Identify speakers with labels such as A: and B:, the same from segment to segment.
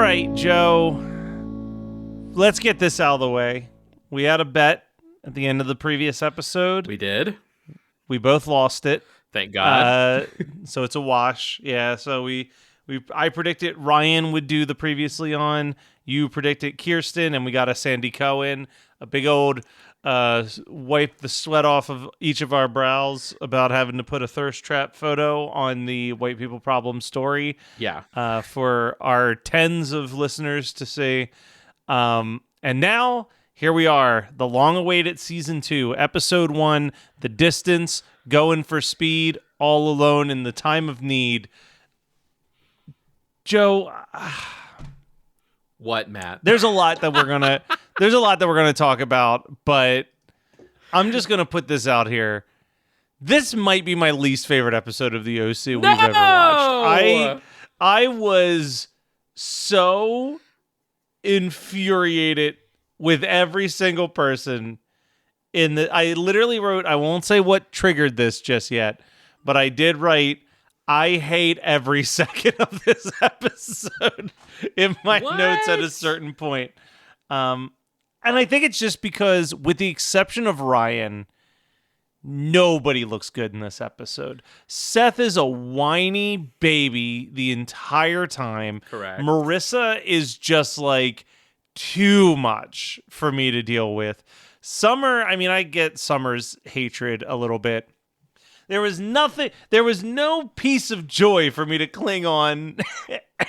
A: right, Joe. Let's get this out of the way. We had a bet at the end of the previous episode.
B: We did.
A: We both lost it.
B: Thank God.
A: So it's a wash. Yeah, so I predicted Ryan would do the previously on. You predicted Kirsten, and we got a Sandy Cohen, a big old wipe the sweat off of each of our brows about having to put a thirst trap photo on the White People Problem story.
B: Yeah.
A: For our tens of listeners to see. And now, here we are, the long-awaited Season 2, Episode 1, The Distance, Going for Speed, All Alone in the Time of Need. Joe...
B: What, Matt?
A: There's a lot that we're gonna talk about, but I'm just gonna put this out here. This might be my least favorite episode of the OC we've ever watched. I was so infuriated with every single person in the. I literally wrote. I won't say what triggered this just yet, but I did write. I hate every second of this episode in my notes at a certain point. And I think it's just because, with the exception of Ryan, nobody looks good in this episode. Seth is a whiny baby the entire time.
B: Correct.
A: Marissa is just like too much for me to deal with. Summer, I mean, I get Summer's hatred a little bit. There was no piece of joy for me to cling on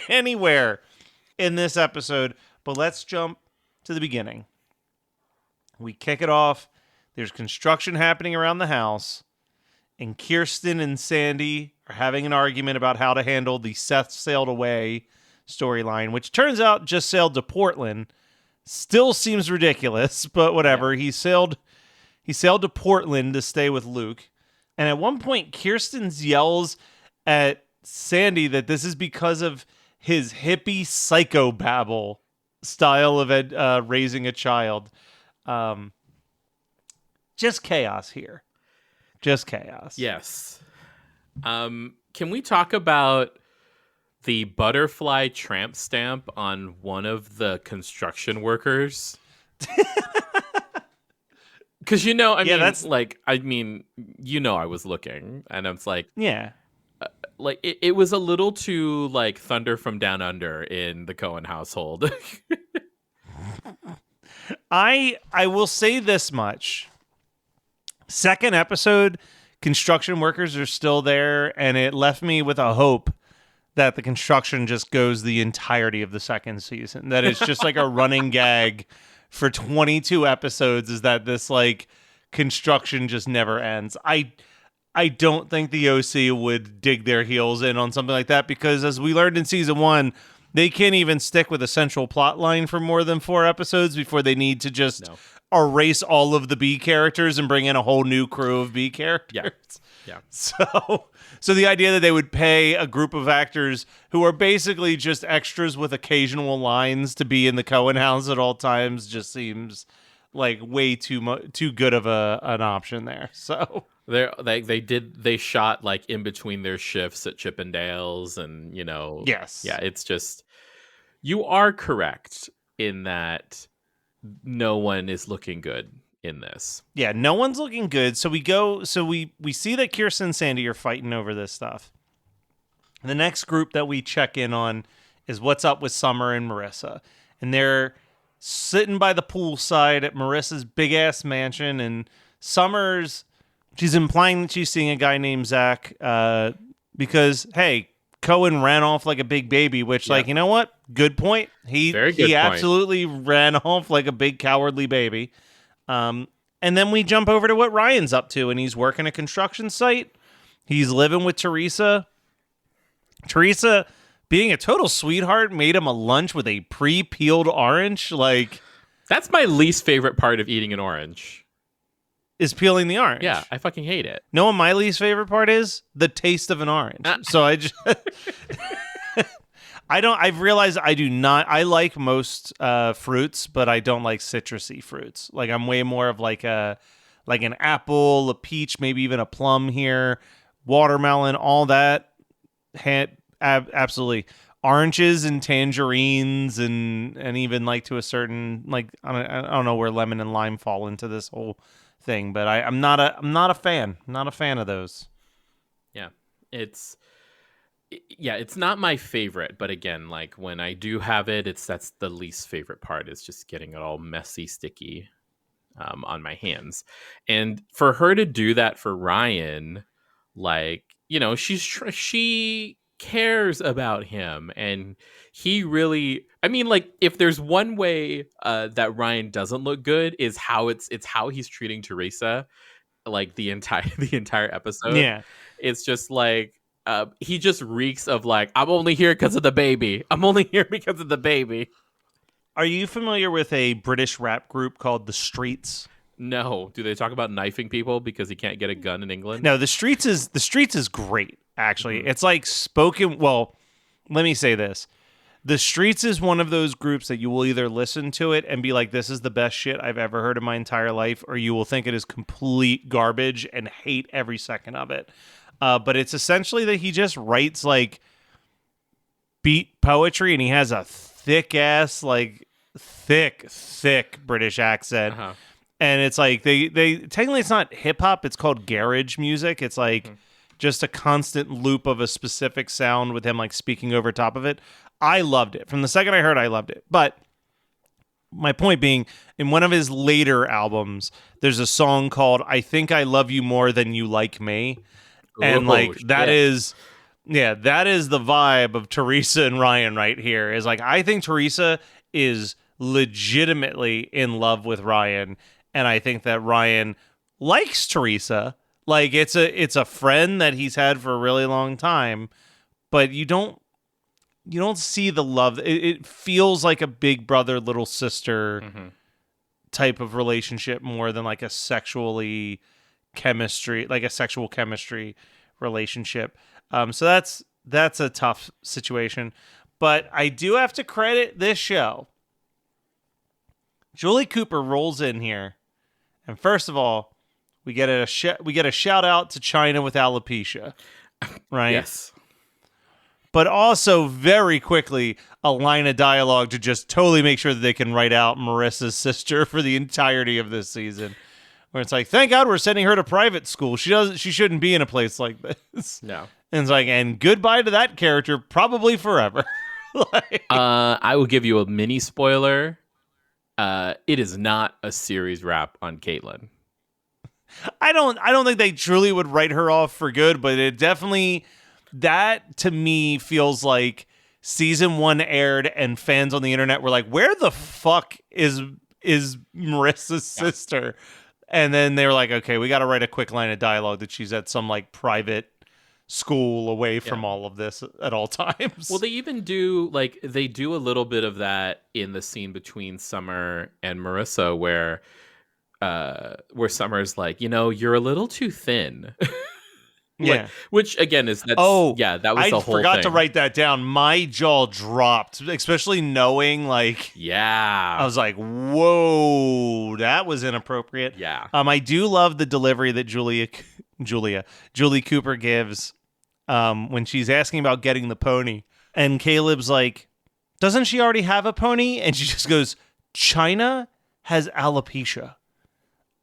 A: anywhere in this episode. But let's jump to the beginning. We kick it off. There's construction happening around the house. And Kirsten and Sandy are having an argument about how to handle the Seth sailed away storyline, which turns out just sailed to Portland. Still seems ridiculous, but whatever. Yeah. He sailed to Portland to stay with Luke. And at one point, Kirsten yells at Sandy that this is because of his hippie psychobabble style of raising a child. Just chaos here. Just chaos.
B: Yes. Can we talk about the butterfly tramp stamp on one of the construction workers? Because, I was looking, and it's like...
A: Yeah.
B: It was a little too, Thunder from Down Under in the Coen household.
A: I will say this much. Second episode, construction workers are still there, and it left me with a hope that the construction just goes the entirety of the second season. That it's just like a running gag for 22 episodes is that this construction just never ends. I don't think the OC would dig their heels in on something like that because, as we learned in season 1, they can't even stick with a central plot line for more than 4 episodes before they need to just erase all of the B characters and bring in a whole new crew of B characters.
B: Yeah.
A: So the idea that they would pay a group of actors who are basically just extras with occasional lines to be in the Coen house at all times just seems like way too good of an option there. So
B: they shot in between their shifts at Chippendales, and
A: yes,
B: yeah, it's just, you are correct in that no one is looking good in this.
A: Yeah, no one's looking good. So we see that Kirsten and Sandy are fighting over this stuff. The next group that we check in on is what's up with Summer and Marissa. And they're sitting by the poolside at Marissa's big-ass mansion, and she's implying that she's seeing a guy named Zach because, hey, Coen ran off like a big baby, which, you know what? Good point. He absolutely ran off like a big cowardly baby. And then we jump over to what Ryan's up to, and he's working a construction site. He's living with Teresa. Teresa, being a total sweetheart, made him a lunch with a pre-peeled orange.
B: That's my least favorite part of eating an orange.
A: Is peeling the orange.
B: Yeah, I fucking hate it.
A: Know what my least favorite part is? The taste of an orange. So I just... I've realized I do not... I like most fruits, but I don't like citrusy fruits. I'm way more of an apple, a peach, maybe even a plum here, watermelon, all that. Absolutely. oranges and tangerines and even like to a certain like I don't know where lemon and lime fall into this whole thing, but I'm not a fan. Not a fan of those.
B: Yeah. It's not my favorite, but again, like when I do have it, that's the least favorite part is just getting it all messy, sticky on my hands. And for her to do that for Ryan, like, she cares about him, and he really, I mean, like, if there's one way that Ryan doesn't look good is how it's how he's treating Teresa, like the entire the entire episode.
A: Yeah.
B: It's just like he just reeks of like, I'm only here because of the baby. I'm only here because of the baby.
A: Are you familiar with a British rap group called The Streets?
B: No. Do they talk about knifing people because he can't get a gun in England?
A: No, The Streets is great, actually. It's like spoken, well, let me say this. The Streets is one of those groups that you will either listen to it and be like, this is the best shit I've ever heard in my entire life, or you will think it is complete garbage and hate every second of it. But it's essentially that he just writes like beat poetry, and he has a thick British accent.
B: Uh-huh.
A: And it's like they technically it's not hip hop, it's called garage music. It's like just a constant loop of a specific sound with him like speaking over top of it. I loved it. From the second I heard, I loved it. But my point being, in one of his later albums, there's a song called I Think I Love You More Than You Like Me. And like that is that is the vibe of Teresa and Ryan right here. Is like, I think Teresa is legitimately in love with Ryan, and I think that Ryan likes Teresa. Like it's a friend that he's had for a really long time, but you don't see the love. It feels like a big brother little sister type of relationship more than like a sexual chemistry relationship. So that's a tough situation, but I do have to credit this show. Julie Cooper rolls in here, and first of all, we get a shout out to China with alopecia, right?
B: Yes.
A: But also very quickly a line of dialogue to just totally make sure that they can write out Marissa's sister for the entirety of this season. Where it's like, thank God we're sending her to private school. She shouldn't be in a place like this.
B: No.
A: And it's like, and goodbye to that character, probably forever.
B: I will give you a mini spoiler. It is not a series wrap on Caitlyn.
A: I don't think they truly would write her off for good, but it definitely, that to me feels like season 1 aired and fans on the internet were like, where the fuck is Marissa's sister? And then they were like, okay, we got to write a quick line of dialogue that she's at some like private school away from all of this at all times.
B: Well, they even do they do a little bit of that in the scene between Summer and Marissa where Summer's like, you're a little too thin. Which again is that was the whole thing. I forgot
A: to write that down. My jaw dropped, especially knowing I was like, whoa, that was inappropriate.
B: Yeah.
A: I do love the delivery that Julie Cooper gives when she's asking about getting the pony, and Caleb's like, doesn't she already have a pony? And she just goes, China has alopecia.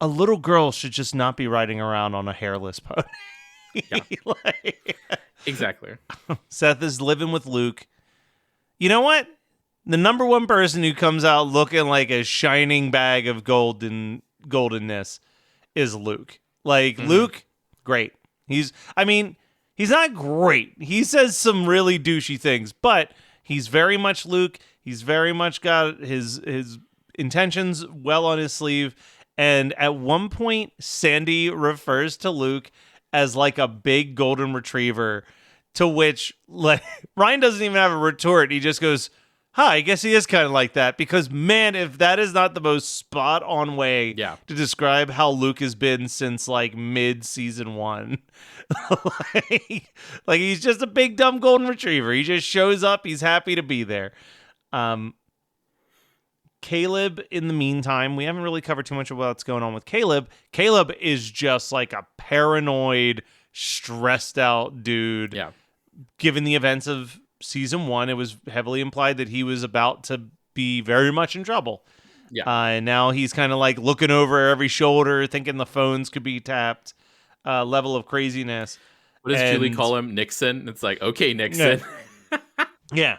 A: A little girl should just not be riding around on a hairless pony.
B: Yeah. Exactly.
A: Seth is living with Luke. You know what? The number one person who comes out looking like a shining bag of goldenness is Luke. Luke, great. He's not great. He says some really douchey things, but he's very much Luke. He's very much got his intentions well on his sleeve. And at one point, Sandy refers to Luke as like a big golden retriever, to which Ryan doesn't even have a retort. He just goes, I guess he is kind of like that, because man, if that is not the most spot on way to describe how Luke has been since like mid season 1. like he's just a big dumb golden retriever. He just shows up. He's happy to be there. Caleb, in the meantime, we haven't really covered too much of what's going on with Caleb. Caleb is just like a paranoid, stressed out dude.
B: Yeah.
A: Given the events of season 1, it was heavily implied that he was about to be very much in trouble.
B: Yeah.
A: And now he's kind of like looking over every shoulder, thinking the phones could be tapped. Level of craziness.
B: What does Julie call him? Nixon? It's like, okay, Nixon.
A: Yeah.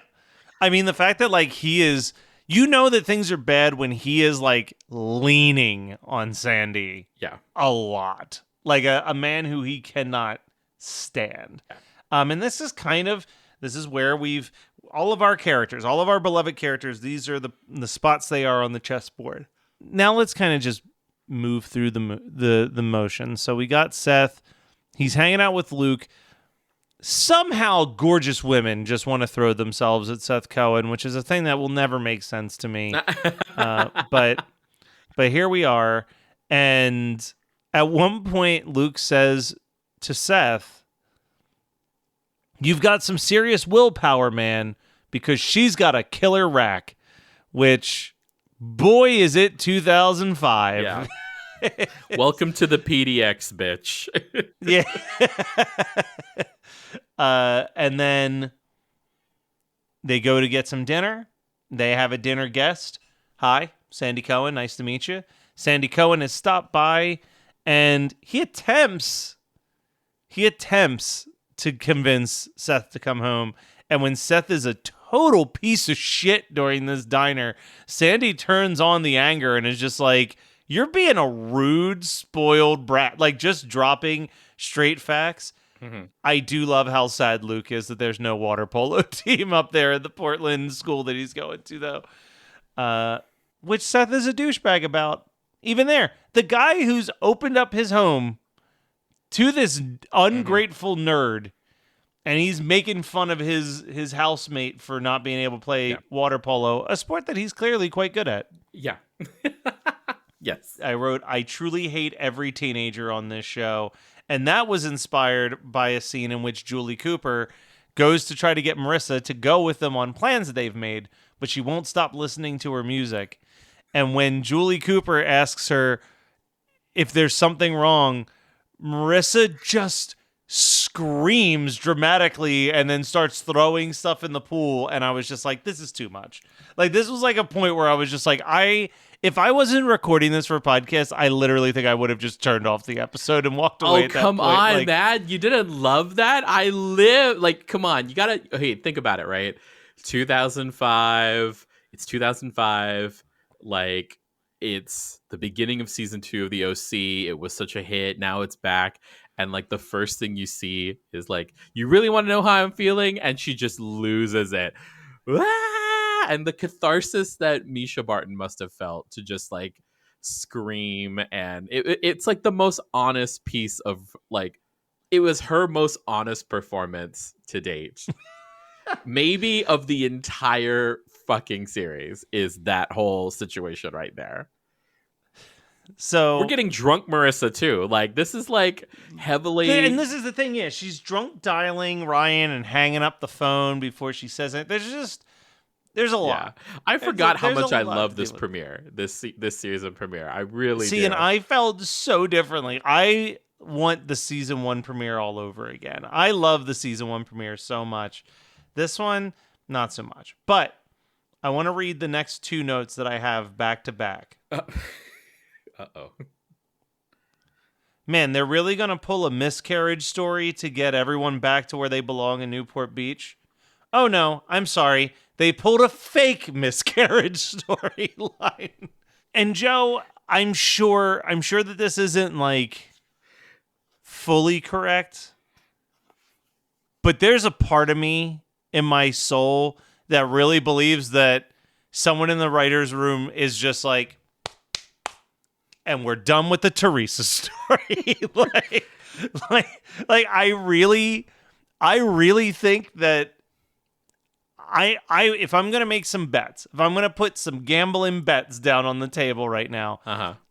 A: I mean, the fact that like he is, that things are bad when he is like leaning on Sandy.
B: Yeah.
A: A lot. Like a man who he cannot stand.
B: Yeah.
A: And this is where all of our characters, all of our beloved characters, these are the spots they are on the chessboard. Now let's kind of just move through the motion. So we got Seth. He's hanging out with Luke. Somehow gorgeous women just want to throw themselves at Seth Cohen, which is a thing that will never make sense to me. But here we are. And at one point, Luke says to Seth, "You've got some serious willpower, man, because she's got a killer rack," which, boy, is it 2005.
B: Yeah. Welcome to the PDX, bitch.
A: Yeah. And then they go to get some dinner. They have a dinner guest. "Hi, Sandy Cohen. Nice to meet you." Sandy Cohen has stopped by, and he attempts to convince Seth to come home. And when Seth is a total piece of shit during this diner, Sandy turns on the anger and is just like, "You're being a rude, spoiled brat," like just dropping straight facts. Mm-hmm. I do love how sad Luke is that there's no water polo team up there at the Portland school that he's going to, though. Which Seth is a douchebag about. Even there, the guy who's opened up his home to this ungrateful nerd, and he's making fun of his housemate for not being able to play water polo, a sport that he's clearly quite good at.
B: Yeah. Yes.
A: I wrote, "I truly hate every teenager on this show." And that was inspired by a scene in which Julie Cooper goes to try to get Marissa to go with them on plans that they've made, but she won't stop listening to her music. And when Julie Cooper asks her if there's something wrong, Marissa just screams dramatically and then starts throwing stuff in the pool. And I was just like, this is too much. Like, this was like a point where I was just like, if I wasn't recording this for a podcast, I literally think I would have just turned off the episode and walked away.
B: Oh, come on, man. You didn't love that? Come on. You gotta, hey, think about it, right? 2005. It's 2005. Like, it's the beginning of season 2 of the OC. It was such a hit. Now it's back. And like the first thing you see is like, "You really want to know how I'm feeling?" And she just loses it. And the catharsis that Misha Barton must have felt to just like scream. And it's like the most honest piece of like, it was her most honest performance to date. Maybe of the entire fucking series is that whole situation right there.
A: So
B: we're getting drunk Marissa too. Like, this is like heavily,
A: and this is the thing, she's drunk dialing Ryan and hanging up the phone before she says it. There's a lot.
B: I forgot how much I love this premiere, this season premiere. I really do.
A: And I felt so differently. I want the season 1 premiere all over again. I love the season 1 premiere so much. This one, not so much. But I want to read the next 2 notes that I have back to back.
B: Uh-oh.
A: Man, they're really going to pull a miscarriage story to get everyone back to where they belong in Newport Beach? Oh, no, I'm sorry. They pulled a fake miscarriage storyline. And Joe, I'm sure that this isn't like fully correct, but there's a part of me in my soul that really believes that someone in the writer's room is just like, and we're done with the Teresa story. I really think that I if I'm gonna make some bets, if I'm gonna put some gambling bets down on the table right now,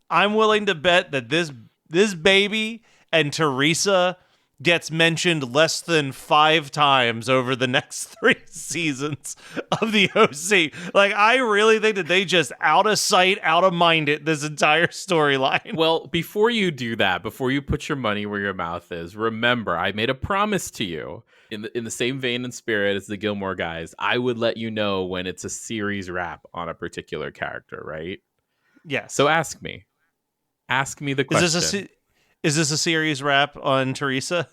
A: I'm willing to bet that this baby and Teresa gets mentioned less than 5 times over the next 3 seasons of the OC. Like, I really think that they just out of sight, out of mind it this entire storyline.
B: Well, before you do that, before you put your money where your mouth is, remember, I made a promise to you in the same vein and spirit as the Gilmore Guys, I would let you know when it's a series wrap on a particular character, right? So
A: Yes.
B: ask me. Ask me the
A: Is this
B: question.
A: is this a series wrap on Teresa?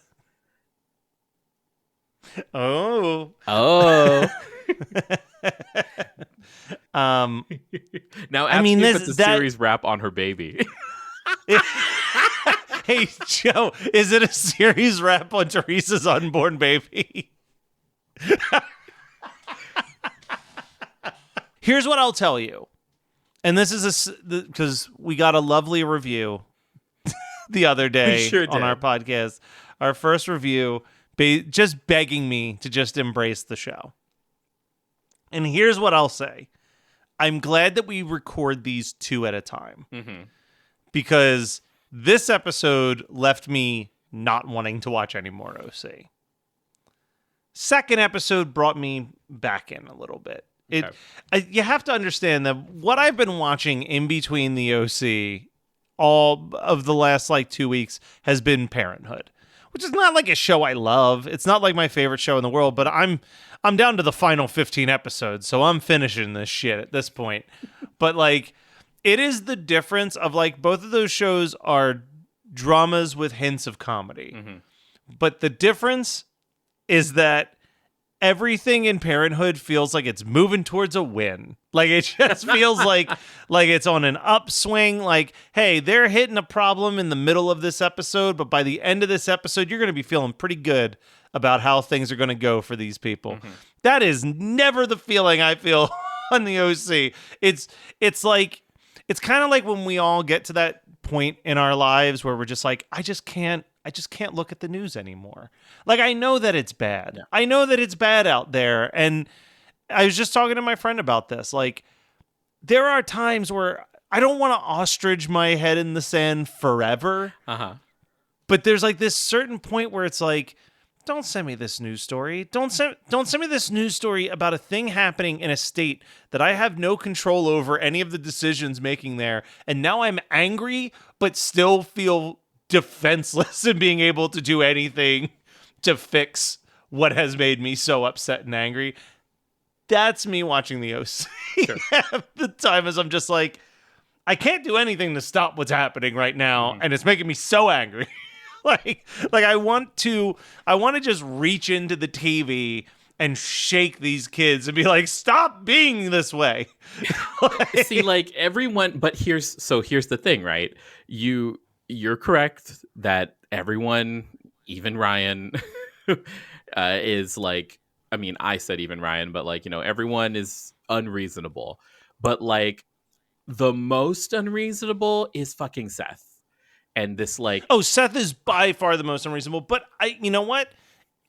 A: Oh.
B: Oh.
A: um
B: Now
A: I
B: ask
A: mean
B: me if
A: this
B: it's a
A: that
B: series wrap on her baby.
A: Hey Joe, is it a series wrap on Teresa's unborn baby? Here's what I'll tell you. And this is because we got a lovely review the other day
B: sure
A: on our
B: did.
A: podcast. Our first review, just begging me to just embrace the show. And here's what I'll say. I'm glad that we record these two at a time.
B: Mm-hmm.
A: Because this episode left me not wanting to watch any more OC. Second episode brought me back in a little bit.
B: Okay.
A: You have to understand that what I've been watching in between the OC all of the last 2 weeks has been Parenthood, which is not like a show I love. It's not like my favorite show in the world, but I'm down to the final 15 episodes, so I'm finishing this shit at this point. But it is the difference of both of those shows are dramas with hints of comedy.
B: Mm-hmm.
A: But the difference is that everything in Parenthood feels like it's moving towards a win. It just feels like it's on an upswing. Hey, they're hitting a problem in the middle of this episode, but by the end of this episode, you're going to be feeling pretty good about how things are going to go for these people. Mm-hmm. That is never the feeling I feel on the OC. It's kind of like when we all get to that point in our lives where we're just I just can't look at the news anymore. I know that it's bad. Yeah. I know that it's bad out there. And I was just talking to my friend about this. There are times where I don't want to ostrich my head in the sand forever.
B: Uh-huh.
A: But there's this certain point where it's don't send me this news story. Don't send me this news story about a thing happening in a state that I have no control over any of the decisions making there. And now I'm angry, but still feel defenseless in being able to do anything to fix what has made me so upset and angry. That's me watching the OC. Sure. Half the time as I'm just I can't do anything to stop what's happening right now, and it's making me so angry. I want to just reach into the TV and shake these kids and be stop being this way.
B: See, everyone, but here's the thing, right? You're correct that everyone, even Ryan, is I said even Ryan, but everyone is unreasonable. But the most unreasonable is fucking Seth. And this
A: Seth is by far the most unreasonable, but you know what?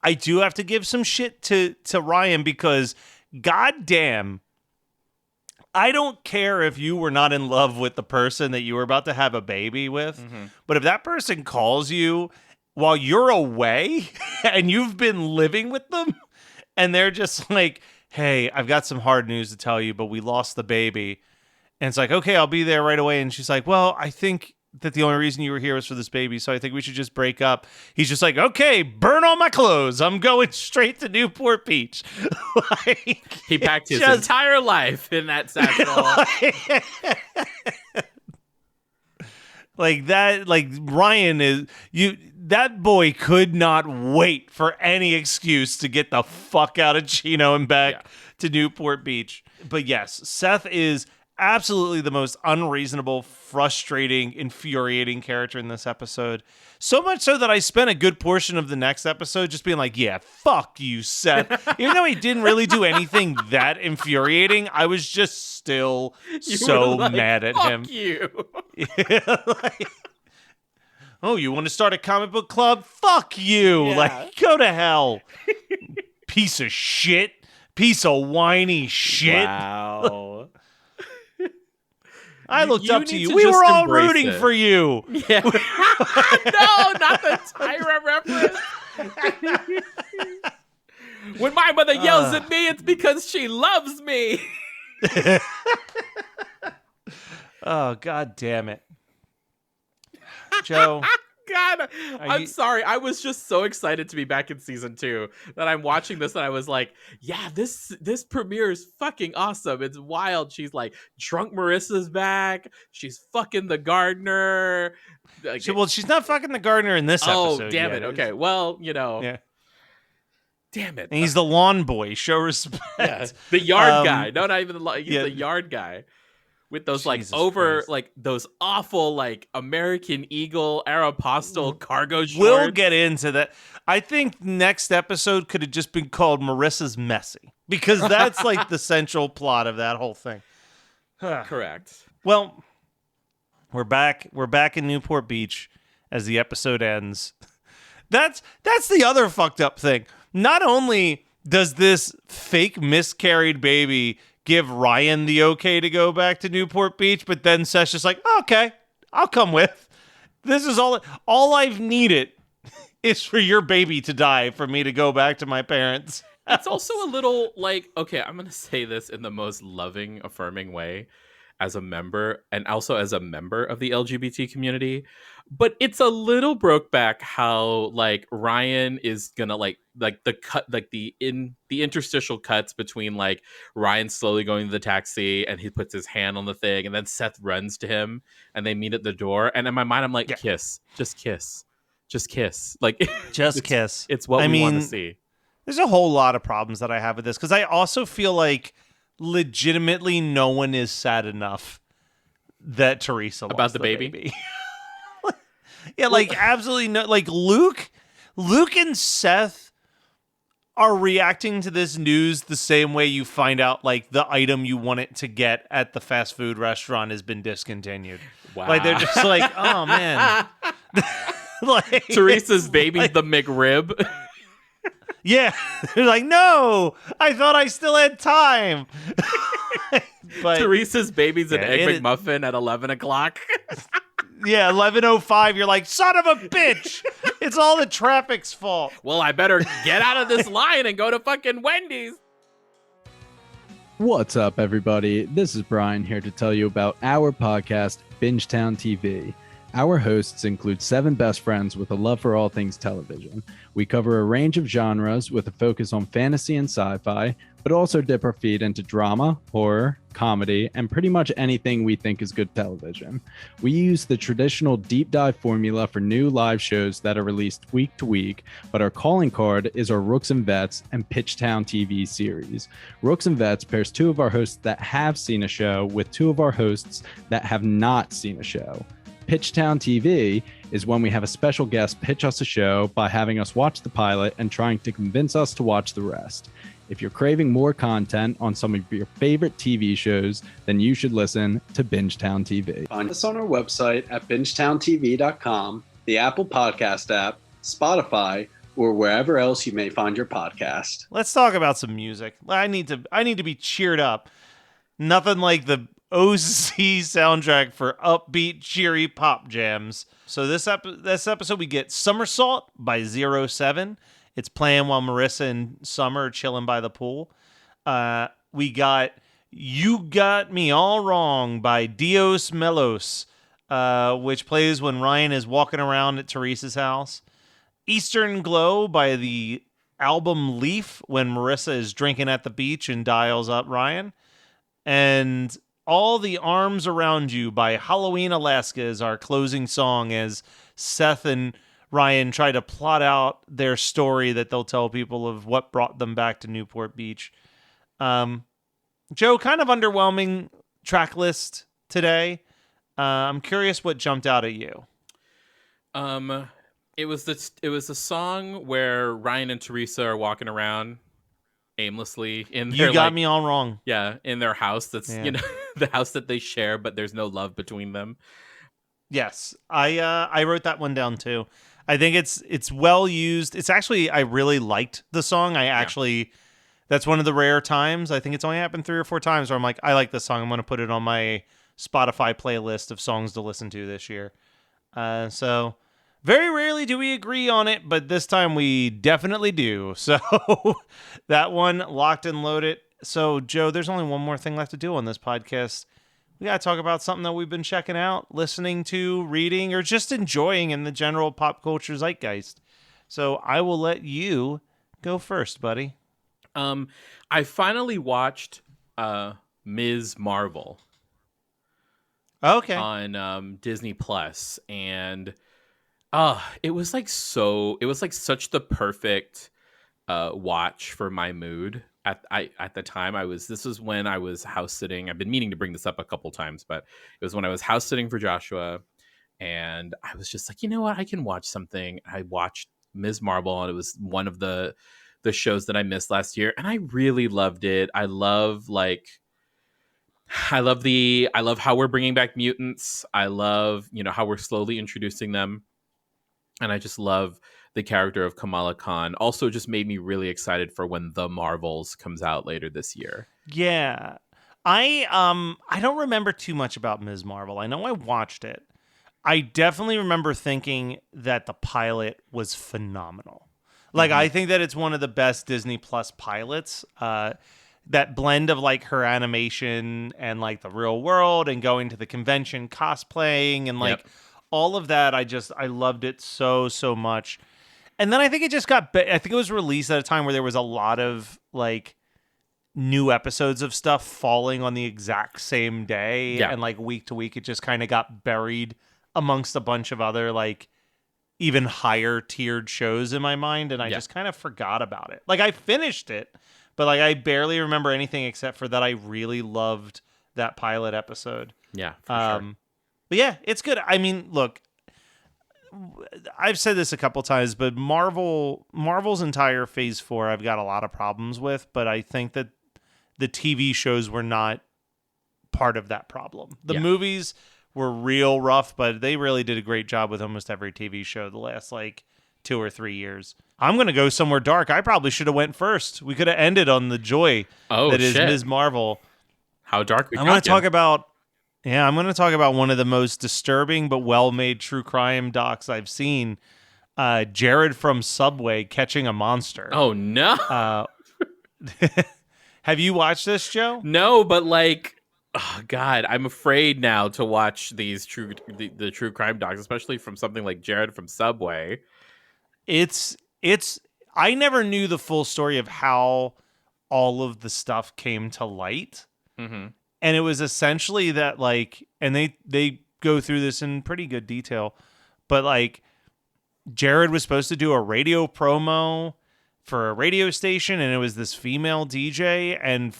A: I do have to give some shit to Ryan because goddamn, I don't care if you were not in love with the person that you were about to have a baby with, but if that person calls you while you're away and you've been living with them and they're just hey, I've got some hard news to tell you, but we lost the baby. And it's okay, I'll be there right away. And she's well, I think that the only reason you were here was for this baby, so I think we should just break up. He's just okay, burn all my clothes. I'm going straight to Newport Beach.
B: He packed his entire life in that satchel.
A: Ryan is that boy could not wait for any excuse to get the fuck out of Chino and back to Newport Beach. But yes, Seth is absolutely the most unreasonable, frustrating, infuriating character in this episode. So much so that I spent a good portion of the next episode just being yeah, fuck you, Seth. Even though he didn't really do anything that infuriating, I was just still so mad at him.
B: Fuck you.
A: Oh, you want to start a comic book club? Fuck you.
B: Yeah.
A: Go to hell. Piece of shit. Piece of whiny shit.
B: Wow.
A: I looked up to you. We were all rooting for you.
B: Yeah. No, not the Tyra reference. When my mother yells at me, it's because she loves me.
A: Oh, God damn it. Joe,
B: God, I'm sorry. I was just so excited to be back in season 2 that I'm watching this and I was like, yeah, this premiere is fucking awesome. It's wild. She's like, drunk Marissa's back. She's fucking the gardener. Like,
A: She's not fucking the gardener in this episode.
B: Damn
A: yet.
B: it. Okay. Well,
A: Yeah.
B: Damn it.
A: And he's the lawn boy. Show respect.
B: Yeah. The yard guy. No, not even he's the yard guy. With those
A: Jesus
B: Christ. Those awful American Eagle Aeropostale cargo shorts.
A: We'll get into that. I think next episode could have just been called Marissa's Messy, because that's the central plot of that whole thing.
B: Correct.
A: Well, we're back in Newport Beach as the episode ends. That's the other fucked up thing. Not only does this fake miscarried baby give Ryan the okay to go back to Newport Beach, but then Seth's just like, okay, I'll come with. This is all I've needed is for your baby to die for me to go back to my parents.
B: It's also a little okay, I'm going to say this in the most loving, affirming way as a member and also as a member of the LGBT community. But it's a little broke back how Ryan is gonna the cut the interstitial cuts between Ryan slowly going to the taxi and he puts his hand on the thing and then Seth runs to him and they meet at the door, and in my mind I'm like, yeah. Kiss, just kiss, just kiss,
A: just kiss.
B: It's what we want to see.
A: There's a whole lot of problems that I have with this, because I also feel like legitimately no one is sad enough that Teresa
B: about
A: lost
B: the baby.
A: Yeah, absolutely no. Luke and Seth are reacting to this news the same way you find out the item you want it to get at the fast food restaurant has been discontinued.
B: Wow.
A: They're just oh man.
B: Teresa's baby's the McRib.
A: Yeah, they're like, no, I thought I still had time. But
B: Teresa's baby's an Egg McMuffin at 11 o'clock.
A: Yeah, 11:05. You're like, son of a bitch! It's all the traffic's fault.
B: Well, I better get out of this line and go to fucking Wendy's.
C: What's up, everybody? This is Brian here to tell you about our podcast, Bingetown TV. Our hosts include 7 best friends with a love for all things television. We cover a range of genres with a focus on fantasy and sci-fi, but also dip our feet into drama, horror, comedy, and pretty much anything we think is good television. We use the traditional deep dive formula for new live shows that are released week to week, but our calling card is our Rooks and Vets and Pitchtown TV series. Rooks and Vets pairs 2 of our hosts that have seen a show with 2 of our hosts that have not seen a show. Pitchtown TV is when we have a special guest pitch us a show by having us watch the pilot and trying to convince us to watch the rest. If you're craving more content on some of your favorite TV shows, then you should listen to Bingetown TV.
D: Find us on our website at bingetowntv.com, the Apple Podcast app, Spotify, or wherever else you may find your podcast.
A: Let's talk about some music. I need to be cheered up. Nothing like the OC soundtrack for upbeat, cheery pop jams. So this episode we get Somersault by 07. It's playing while Marissa and Summer are chilling by the pool. We got You Got Me All Wrong by Dios Melos, which plays when Ryan is walking around at Teresa's house. Eastern Glow by the album Leaf, when Marissa is drinking at the beach and dials up Ryan. And All the Arms Around You by Halloween Alaska is our closing song as Seth and Ryan try to plot out their story that they'll tell people of what brought them back to Newport Beach. Joe, kind of underwhelming track list today. I'm curious what jumped out at you.
B: It was the song where Ryan and Teresa are walking around aimlessly in their,
A: You Got Me All Wrong.
B: Yeah, in their house that's the house that they share, but there's no love between them.
A: Yes, I wrote that one down too. I think it's well used. It's actually, I really liked the song. That's one of the rare times. I think it's only happened 3 or 4 times where I'm like, I like this song. I'm going to put it on my Spotify playlist of songs to listen to this year. So very rarely do we agree on it, but this time we definitely do. So that one locked and loaded. So Joe, there's only one more thing left to do on this podcast. we got to talk about something that we've been checking out, listening to, reading, or just enjoying in the general pop culture zeitgeist. So I will let you go first, buddy.
B: I finally watched Ms. Marvel
A: Okay.
B: on Disney Plus, and it was like such the perfect watch for my mood. At the time, this was when I was house sitting. I've been meaning to bring this up a couple times, but it was when I was house sitting for Joshua, and I was just like, you know what, I can watch something. I watched Ms. Marvel, and it was one of the shows that I missed last year, and I really loved it. I love how we're bringing back mutants. I love, how we're slowly introducing them, and I just love the character of Kamala Khan. Also just made me really excited for when The Marvels comes out later this year.
A: Yeah. I don't remember too much about Ms. Marvel. I know I watched it. I definitely remember thinking that the pilot was phenomenal. Like, I think that it's one of the best Disney Plus pilots. That blend of like her animation and like the real world and going to the convention, cosplaying, and like all of that. I loved it so much. And then I think it just I think it was released at a time where there was a lot of like new episodes of stuff falling on the exact same day.
B: Yeah.
A: And like week to week, it just kind of got buried amongst a bunch of other like even higher tiered shows in my mind. And I just kind of forgot about it. Like I finished it, but like I barely remember anything except for that I really loved that pilot episode.
B: Yeah, for sure.
A: But yeah, it's good. I mean, look, I've said this a couple times, but Marvel's entire Phase 4 I've got a lot of problems with, but I think that the TV shows were not part of that problem. The movies were real rough, but they really did a great job with almost every TV show the last like 2 or 3 years. I'm going to go somewhere dark. I probably should have went first. We could have ended on the joy that is Ms. Marvel.
B: How dark we
A: I'm going to talk about I'm going to talk about one of the most disturbing but well-made true crime docs I've seen. Jared from Subway catching a monster.
B: Oh, no.
A: Have you watched this, Joe?
B: No, but like, oh God, I'm afraid now to watch these the true crime docs, especially from something like Jared from Subway.
A: It's I never knew the full story of how all of the stuff came to light.
B: Mm-hmm.
A: And it was essentially that like, and they go through this in pretty good detail, but like Jared was supposed to do a radio promo for a radio station, and it was this female DJ, and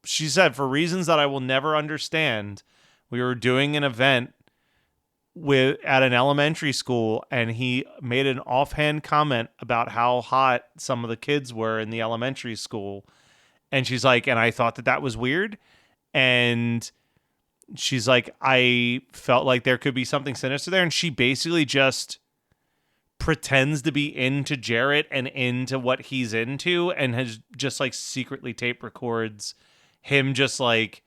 A: she said, for reasons that I will never understand, we were doing an event at an elementary school, and he made an offhand comment about how hot some of the kids were in the elementary school. And she's like, and I thought that was weird. And she's like, I felt like there could be something sinister there. And she basically just pretends to be into Jarrett and into what he's into, and has just like secretly tape records him just like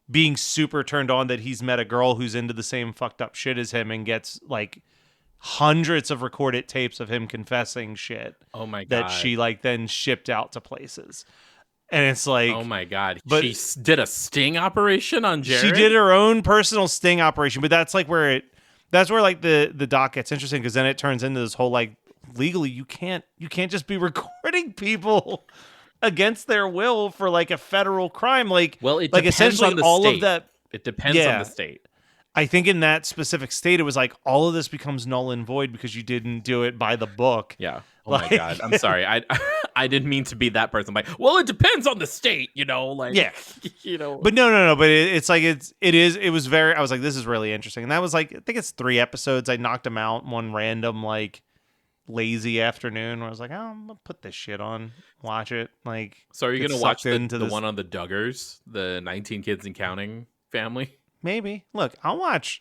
A: being super turned on that he's met a girl who's into the same fucked up shit as him, and gets like hundreds of recorded tapes of him confessing shit.
B: Oh my God.
A: That she like then shipped out to places. And it's like,
B: oh my God,
A: but
B: she did a sting operation on Jared?
A: She did her own personal sting operation, but that's where like the doc gets interesting, because then it turns into this whole like, legally you can't just be recording people against their will for like a federal crime. Like,
B: well, it
A: like
B: depends
A: essentially
B: on the
A: all
B: state.
A: Of that.
B: It depends on the state.
A: I think in that specific state, it was like all of this becomes null and void because you didn't do it by the book.
B: Yeah. Oh
A: like,
B: my God. I'm sorry. I didn't mean to be that person. Like, well, it depends on the state, like,
A: yeah, But no. But it's like, it was very, I was like, this is really interesting. And that was like, I think it's 3 episodes. I knocked them out one random, like lazy afternoon where I was like, oh, I'm going to put this shit on, watch it. Like,
B: so are you going to watch the
A: this
B: one on the Duggars, the 19 Kids and Counting family?
A: Maybe. Look, I'll watch.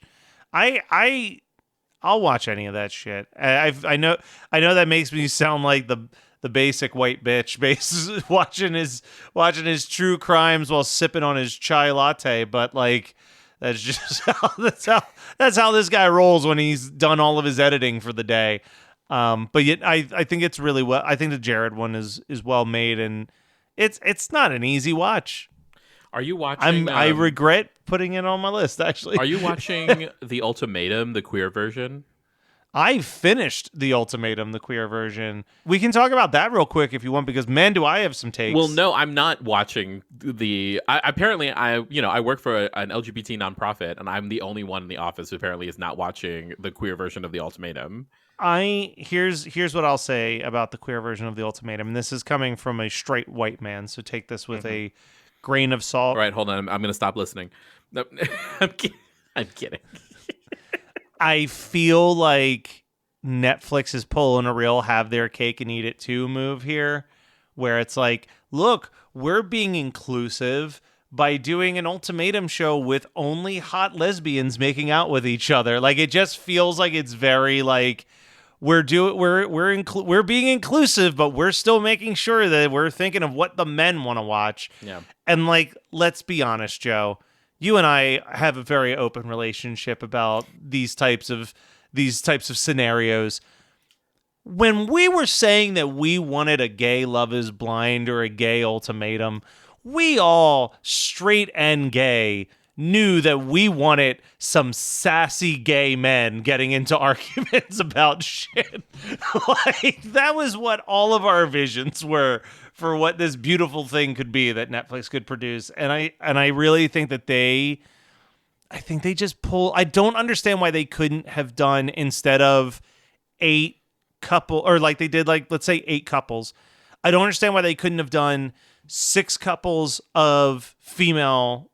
A: I'll watch any of that shit. I know that makes me sound like the basic white bitch watching his true crimes while sipping on his chai latte, but like that's just that's how this guy rolls when he's done all of his editing for the day. But yet I think it's really well. I think the Jared one is well made, and it's not an easy watch.
B: Are you watching?
A: I regret putting it on my list, actually.
B: Are you watching The Ultimatum, the queer version?
A: I finished The Ultimatum, the queer version. We can talk about that real quick if you want, because man, do I have some takes.
B: Well, no, I'm not watching apparently, I work for an LGBT nonprofit, and I'm the only one in the office who apparently is not watching the queer version of The Ultimatum.
A: Here's what I'll say about the queer version of The Ultimatum. And this is coming from a straight white man, so take this with a grain of salt.
B: All right, hold on. I'm going to stop listening. No, I'm kidding.
A: I feel like Netflix is pulling a real have their cake and eat it too move here, where it's like, look, we're being inclusive by doing an ultimatum show with only hot lesbians making out with each other. Like, it just feels like it's very like we're being inclusive, but we're still making sure that we're thinking of what the men want to watch.
B: Yeah.
A: And like, let's be honest, Joe, you and I have a very open relationship about these types of scenarios. When we were saying that we wanted a gay Love is Blind or a gay ultimatum, we all, straight and gay, knew that we wanted some sassy gay men getting into arguments about shit. Like, that was what all of our visions were for what this beautiful thing could be that Netflix could produce. And I really think that they just pull. I don't understand why they couldn't have done, instead of 8 couple, or like they did, like, let's say 8 couples. I don't understand why they couldn't have done 6 couples of female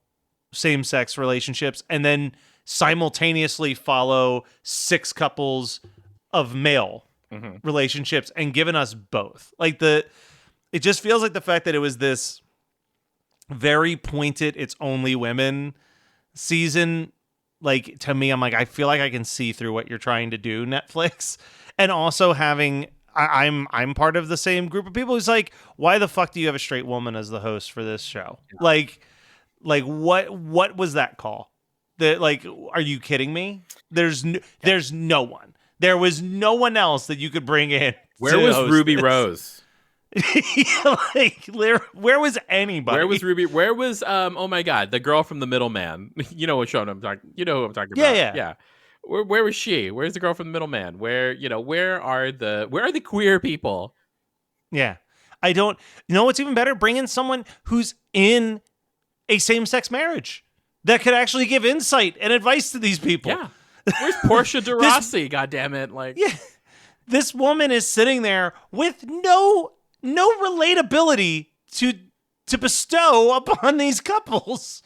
A: same-sex relationships and then simultaneously follow 6 couples of male relationships and given us both. Like, it just feels like the fact that it was this very pointed, it's only women season. Like, to me, I'm like, I feel like I can see through what you're trying to do, Netflix. And also having, I'm part of the same group of people who's like, why the fuck do you have a straight woman as the host for this show? Yeah. Like what was that call? Like, are you kidding me? There's no one. There was no one else that you could bring in.
B: Where was Ruby Rose?
A: Like, where was anybody?
B: Where was Ruby? Where was oh my god, the girl from The Middleman? You know what show I'm talking. You know who I'm talking about. Yeah. Where was she? Where's the girl from The Middleman? Where are the queer people?
A: Yeah, I don't. You know what's even better? Bring in someone who's in a same-sex marriage that could actually give insight and advice to these people.
B: Yeah. Where's Portia de Rossi? God damn it! Like,
A: yeah, this woman is sitting there with no relatability to bestow upon these couples.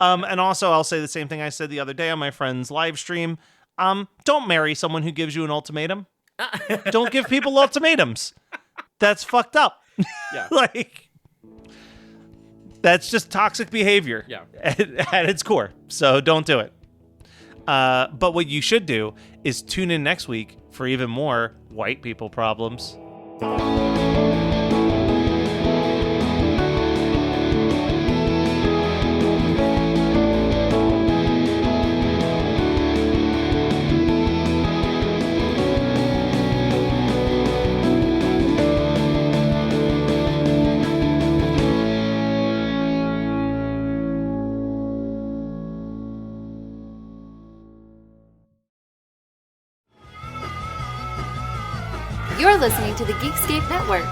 A: And also, I'll say the same thing I said the other day on my friend's live stream. Don't marry someone who gives you an ultimatum. Don't give people ultimatums. That's fucked up.
B: Yeah.
A: Like, that's just toxic behavior.
B: Yeah.
A: At its core. So don't do it. But what you should do is tune in next week for even more white people problems.
E: You're listening to the Geekscape Network.